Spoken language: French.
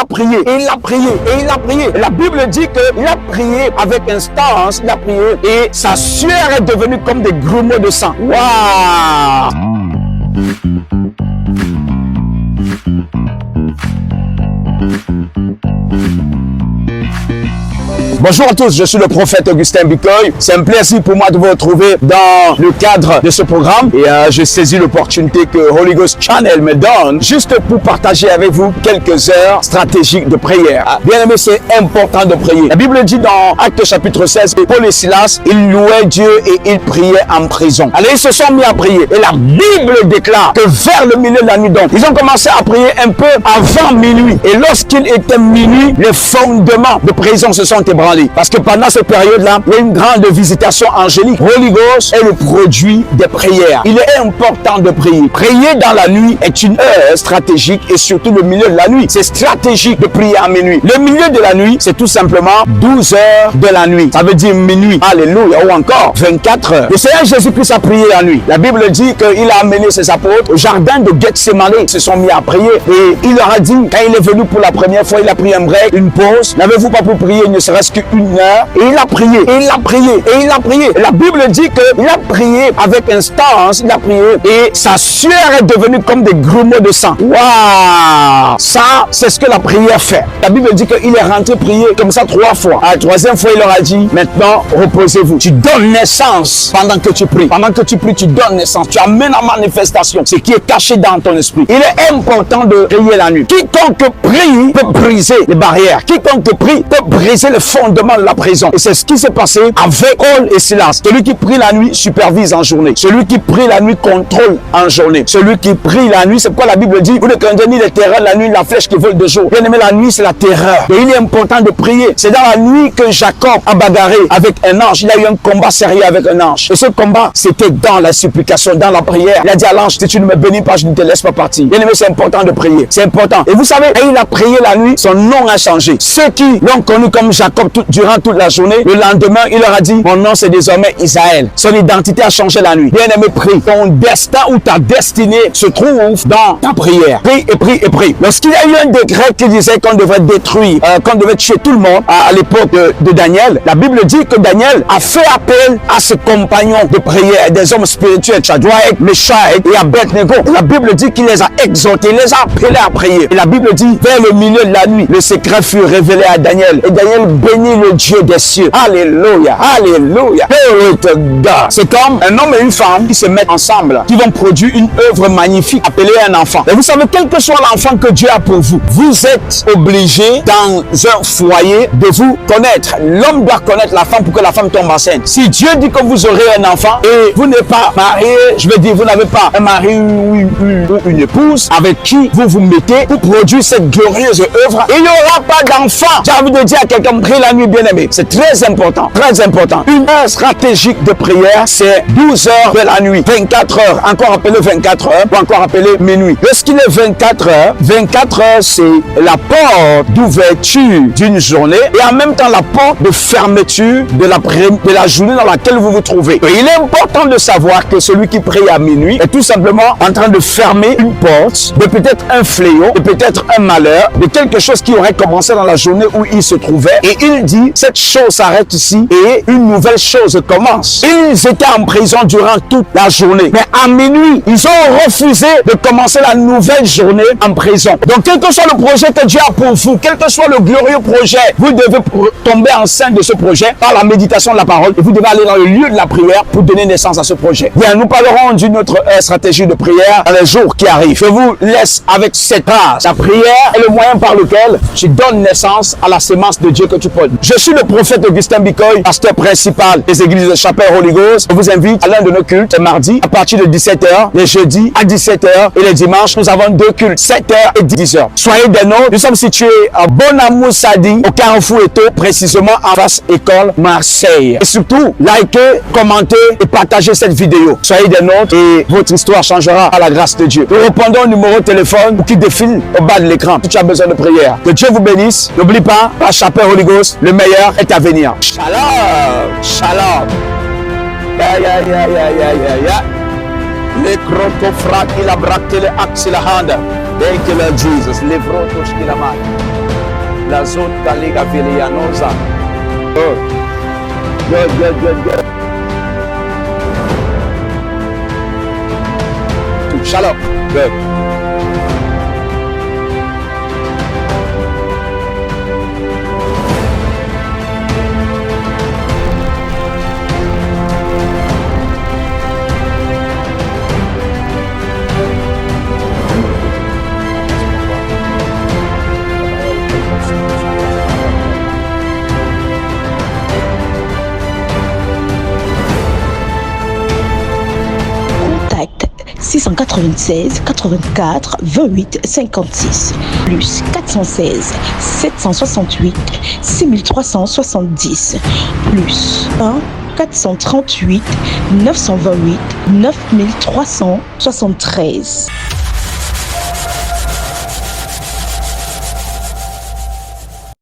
a prié, et il a prié, et il a prié. Et la Bible dit qu'il a prié avec instance, il a prié, et sa sueur est devenue comme des grumeaux de sang. Waouh! Bonjour à tous, je suis le prophète Augustin Bikoy. C'est un plaisir pour moi de vous retrouver dans le cadre de ce programme. Et j'ai saisi l'opportunité que Holy Ghost Channel me donne juste pour partager avec vous quelques heures stratégiques de prière. Bien aimé, c'est important de prier. La Bible dit dans Actes chapitre 16, Paul et Silas, ils louaient Dieu et ils priaient en prison. Alors ils se sont mis à prier. Et la Bible déclare que vers le milieu de la nuit, donc, ils ont commencé à prier un peu avant minuit. Et lorsqu'il était minuit, les fondements de prison se sont ébranlés. Parce que pendant cette période-là, il y a une grande visitation angélique. Holy Ghost est le produit des prières. Il est important de prier. Prier dans la nuit est une heure stratégique et surtout le milieu de la nuit. C'est stratégique de prier à minuit. Le milieu de la nuit, c'est tout simplement 12 heures de la nuit. Ça veut dire minuit. Alléluia. Ou encore 24 heures. Le Seigneur Jésus-Christ a prié la nuit. La Bible dit qu'il a amené ses apôtres au jardin de Gethsémane. Ils se sont mis à prier et il leur a dit, quand il est venu pour la première fois, il a pris un break, une pause. N'avez-vous pas pu prier ne serait-ce qu'une heure? Et il a prié, et il a prié, et il a prié. Et la Bible dit qu'il a prié avec instance, il a prié, et sa sueur est devenue comme des grumeaux de sang. Waouh! Ça, c'est ce que la prière fait. La Bible dit qu'il est rentré prier comme ça 3 fois. À la 3e fois, il leur a dit, maintenant, reposez-vous. Tu donnes naissance pendant que tu pries. Pendant que tu pries, tu donnes naissance. Tu amènes en manifestation ce qui est caché dans ton esprit. Il est important de prier la nuit. Quiconque prie peut briser les barrières. Quiconque prie peut briser le fondement de la prison. Et c'est ce qui s'est passé avec Paul et Silas. Celui qui prie la nuit supervise en journée. Celui qui prie la nuit contrôle en journée. Celui qui prie la nuit, c'est pourquoi la Bible dit, vous ne craindrez ni les terreurs de la nuit, ni la flèche qui vole de jour. Bien aimé, la nuit, c'est la terreur. Et il est important de prier. C'est dans la nuit que Jacob a bagarré avec un ange. Il a eu un combat sérieux avec un ange. Et ce combat, c'était dans la supplication, dans la prière. Il a dit à l'ange, si tu ne me bénis pas, je ne te laisse pas partir. Bien aimé, c'est important de prier. C'est important. Et vous savez, quand il a prié la nuit, son nom a changé. Ceux qui l'ont connu comme Jacob durant toute la journée, le lendemain, il leur a dit, mon nom c'est désormais Israël. Son identité a changé la nuit. Bien aimé, prie. Ton destin ou ta destinée se trouve dans ta prière. Prie et prie et prie. Lorsqu'il y a eu un décret qui disait qu'on devrait détruire, qu'on devait tuer tout le monde à l'époque de Daniel, la Bible dit que Daniel a fait appel à ses compagnons de prière, des hommes spirituels, Shadrach, Meshach et Abednego. La Bible dit qu'il les a exhortés, il les a appelés à prier. Et la Bible dit, vers le milieu de la nuit, le secret fut révélé à Daniel. Et Daniel bénit le Dieu des cieux. Alléluia, alléluia. Glory to God. C'est comme un homme et une femme qui se mettent ensemble, qui vont produire une œuvre magnifique appelée un enfant. Et vous savez, quel que soit l'enfant que Dieu a pour vous, vous êtes obligé dans un foyer de vous connaître. L'homme doit connaître la femme pour que la femme tombe enceinte. Si Dieu dit que vous aurez un enfant et vous n'êtes pas marié, je veux dire, vous n'avez pas un mari ou une épouse avec qui vous vous mettez pour produire cette glorieuse œuvre, il n'y aura pas d'enfant. J'ai envie de dire à quelqu'un, prie la nuit, bien aimé. C'est très important, très important. Une heure stratégique de prière, c'est 12 heures de la nuit, 24 heures, encore appelé 24 heures, ou encore appelé minuit. Lorsqu'il est 24 heures, c'est la porte d'ouverture d'une journée et en même temps la porte de fermeture de la journée dans laquelle vous vous trouvez. Et il est important de savoir que celui qui prie à minuit est tout simplement en train de fermer une porte de peut-être un fléau, de peut-être un malheur, de quelque chose qui aurait commencé dans la journée où il se trouvait. Et il dit, cette chose s'arrête ici et une nouvelle chose commence. Ils étaient en prison durant toute la journée. Mais à minuit, ils ont refusé de commencer la nouvelle journée en prison. Donc, quel que soit le projet que Dieu a pour vous, quel que soit le glorieux projet, vous devez tomber enceinte de ce projet par la méditation de la parole et vous devez aller dans le lieu de la prière pour donner naissance à ce projet. Bien, nous parlerons d'une autre stratégie de prière dans les jours qui arrivent. Je vous laisse avec cette phrase. La prière est le moyen par lequel tu donnes naissance à la sémence de Dieu que tu portes. Je suis le prophète Augustin Bikoy, pasteur principal des églises de Chapelle Holy Ghost. Je vous invite à l'un de nos cultes mardi à partir de 17h, les jeudis à 17h et les dimanches, nous avons 2 cultes, 7h et 10h. Soyez des nôtres. Nous sommes situés à Bonamou Sadi, au Carrefour Eto, précisément en face école Marseille. Et surtout, likez, commentez et partagez cette vidéo. Soyez des nôtres et votre histoire changera à la grâce de Dieu. Nous répondons au numéro de téléphone qui défile au bas de l'écran. Si tu as besoin de prière. Que Dieu vous bénisse. N'oublie pas, la Chapelle Holy Ghost, le meilleur est à venir. Shalom, shalom. Ya. Le crotofrat il a bracté le axe la hand. Thank you, Lord Jesus. Le vrotos qu'il a mal. la zone Galega Velianosa. Oh. Good. Shalom. Good. Contact 696 84 28 56 plus 416 768 6370 plus 1 438 928 9373.